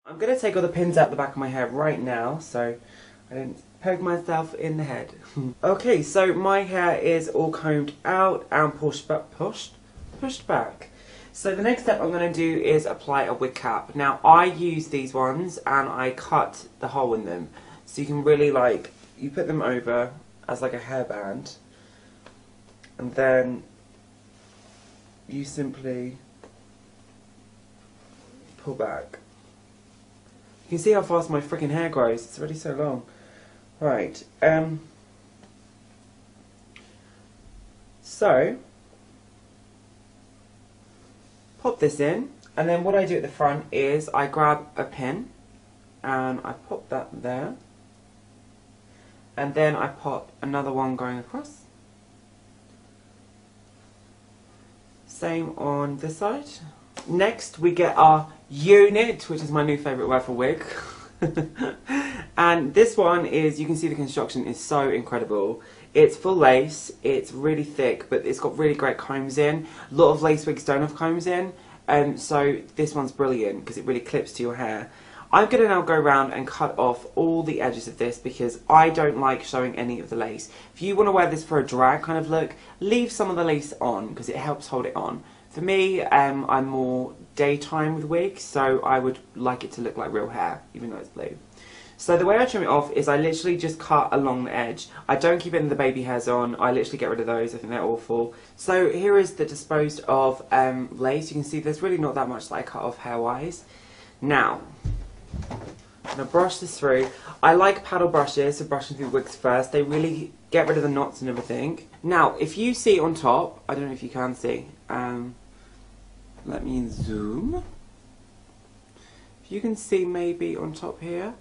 I'm going to take all the pins out the back of my hair right now so I don't poke myself in the head. Okay, so my hair is all combed out and pushed back. So the next step I'm going to do is apply a wig cap. Now I use these ones and I cut the hole in them. So you can really you put them over as like a hairband and then you simply pull back. You can see how fast my freaking hair grows. It's already so long. Right. So pop this in, and then what I do at the front is I grab a pin and I pop that there, and then I pop another one going across. Same on this side. Next we get our unit, which is my new favourite word for wig. And this one is, you can see the construction is so incredible. It's full lace, it's really thick, but it's got really great combs in. A lot of lace wigs don't have combs in, so this one's brilliant because it really clips to your hair. I'm going to now go around and cut off all the edges of this because I don't like showing any of the lace. If you want to wear this for a drag kind of look, leave some of the lace on because it helps hold it on. For me, I'm more daytime with wigs, so I would like it to look like real hair, even though it's blue. So the way I trim it off is I literally just cut along the edge. I don't keep any of the baby hairs on. I literally get rid of those. I think they're awful. So here is the disposed of lace. You can see there's really not that much that I cut off hair-wise. Now, I'm going to brush this through. I like paddle brushes, so brushing through wigs first. They really get rid of the knots and everything. Now, if you see on top, I don't know if you can see, let me zoom. If you can see maybe on top here,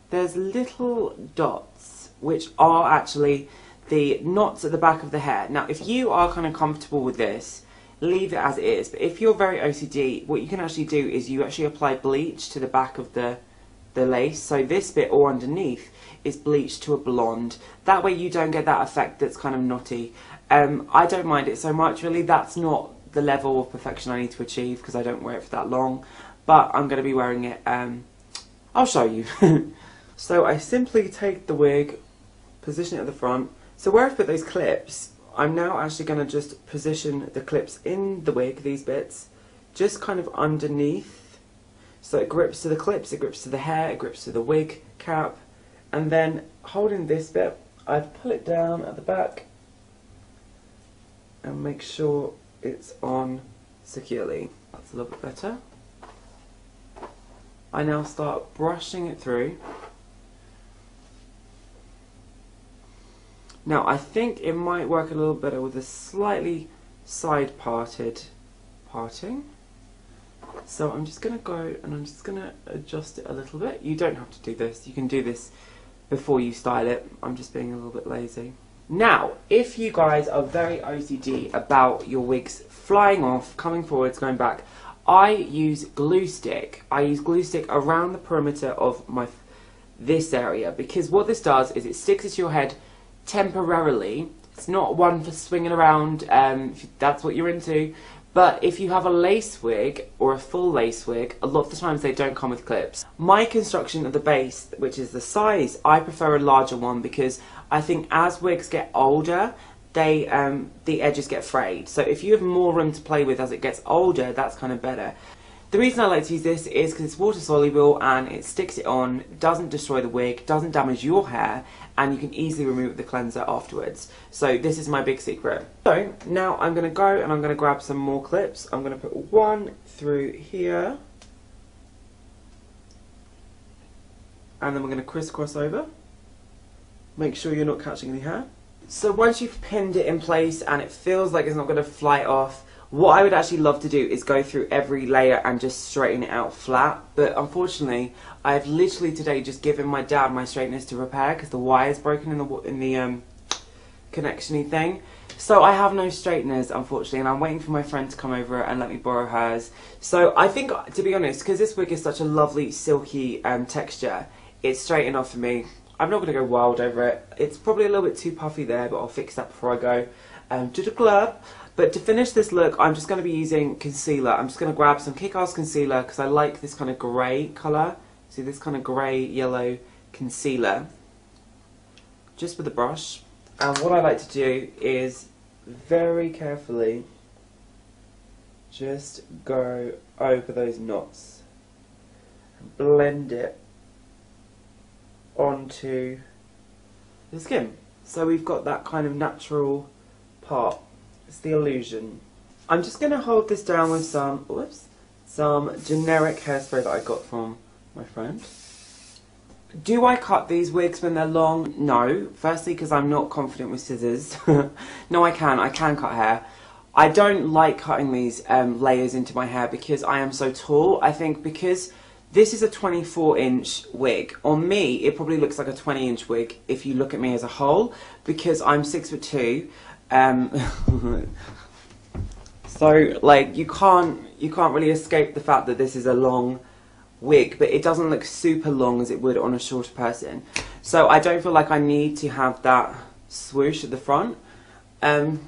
there's little dots which are actually the knots at the back of the hair. Now if you are kind of comfortable with this, leave it as it is, but if you're very OCD, what you can actually do is you actually apply bleach to the back of the lace, so this bit all underneath is bleached to a blonde. That way you don't get that effect that's kind of knotty. I don't mind it so much really. That's not the level of perfection I need to achieve because I don't wear it for that long, but I'm going to be wearing it. I'll show you. So I simply take the wig, position it at the front. So where I've put those clips, I'm now actually going to just position the clips in the wig, these bits, just kind of underneath. So it grips to the clips, it grips to the hair, it grips to the wig cap, and then holding this bit, I pull it down at the back and make sure it's on securely. That's a little bit better. I now start brushing it through. Now I think it might work a little better with a slightly side parting. So I'm just going to go and I'm just going to adjust it a little bit. You don't have to do this. You can do this before you style it. I'm just being a little bit lazy. Now, if you guys are very OCD about your wigs flying off, coming forwards, going back, I use glue stick. I use glue stick around the perimeter of this area because what this does is it sticks it to your head temporarily. It's not one for swinging around if that's what you're into, but if you have a lace wig or a full lace wig, a lot of the times they don't come with clips. My construction of the base, which is the size, I prefer a larger one because I think as wigs get older, the edges get frayed. So if you have more room to play with as it gets older, that's kind of better. The reason I like to use this is because it's water soluble and it sticks it on, doesn't destroy the wig, doesn't damage your hair, and you can easily remove it with the cleanser afterwards. So this is my big secret. So now I'm going to go and I'm going to grab some more clips. I'm going to put one through here. And then we're going to crisscross over. Make sure you're not catching any hair. So once you've pinned it in place and it feels like it's not going to fly off, what I would actually love to do is go through every layer and just straighten it out flat, but unfortunately I've literally today just given my dad my straighteners to repair because the wire's broken in the connection-y thing. So I have no straighteners unfortunately, and I'm waiting for my friend to come over and let me borrow hers. So I think, to be honest, because this wig is such a lovely silky texture, it's straight enough for me. I'm not going to go wild over it. It's probably a little bit too puffy there, but I'll fix that before I go to the club. But to finish this look, I'm just going to be using concealer. I'm just going to grab some Kick-Ass concealer because I like this kind of grey colour. See this kind of grey yellow concealer just with the brush. And what I like to do is very carefully just go over those knots and blend it onto the skin. So we've got that kind of natural part. It's the illusion. I'm just going to hold this down with some generic hairspray that I got from my friend. Do I cut these wigs when they're long? No. Firstly, because I'm not confident with scissors. No, I can cut hair. I don't like cutting these layers into my hair because I am so tall. I think because this is a 24-inch wig. On me, it probably looks like a 20-inch wig if you look at me as a whole, because I'm 6'2". So, like, you can't really escape the fact that this is a long wig, but it doesn't look super long as it would on a shorter person. So I don't feel like I need to have that swoosh at the front. But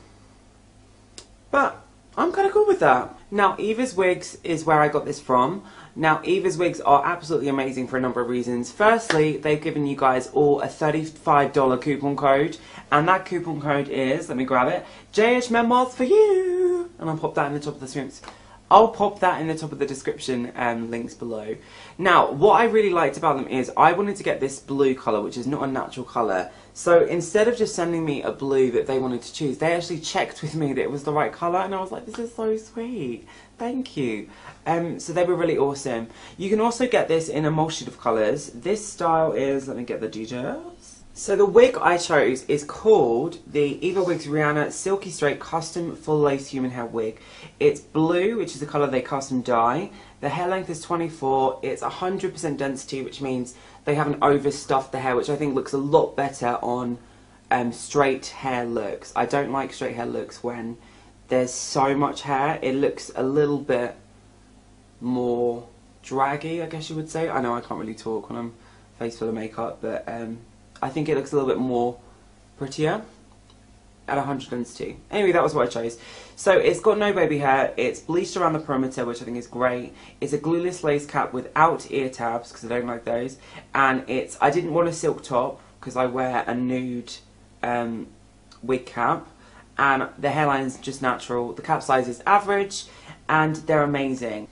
I'm kind of cool with that. Now, EvaWigs is where I got this from. Now, EvaWigs are absolutely amazing for a number of reasons. Firstly, they've given you guys all a $35 coupon code. And that coupon code is, let me grab it, JH Memoirs for you. And I'll pop that in the top of the screens. I'll pop that in the top of the description links below. Now, what I really liked about them is I wanted to get this blue colour, which is not a natural colour. So instead of just sending me a blue that they wanted to choose, they actually checked with me that it was the right colour, and I was like, this is so sweet. Thank you. So they were really awesome. You can also get this in a multitude of colours. This style is, let me get the details. So the wig I chose is called the EvaWigs Rihanna Silky Straight Custom Full Lace Human Hair Wig. It's blue, which is the colour they custom dye. The hair length is 24. It's 100% density, which means they haven't overstuffed the hair, which I think looks a lot better on straight hair looks. I don't like straight hair looks when there's so much hair. It looks a little bit more draggy, I guess you would say. I know I can't really talk when I'm face full of makeup, but I think it looks a little bit more prettier at 100 density. Anyway, that was what I chose. So it's got no baby hair, it's bleached around the perimeter, which I think is great. It's a glueless lace cap without ear tabs, because I don't like those. And I didn't want a silk top, because I wear a nude wig cap. And the hairline is just natural. The cap size is average, and they're amazing.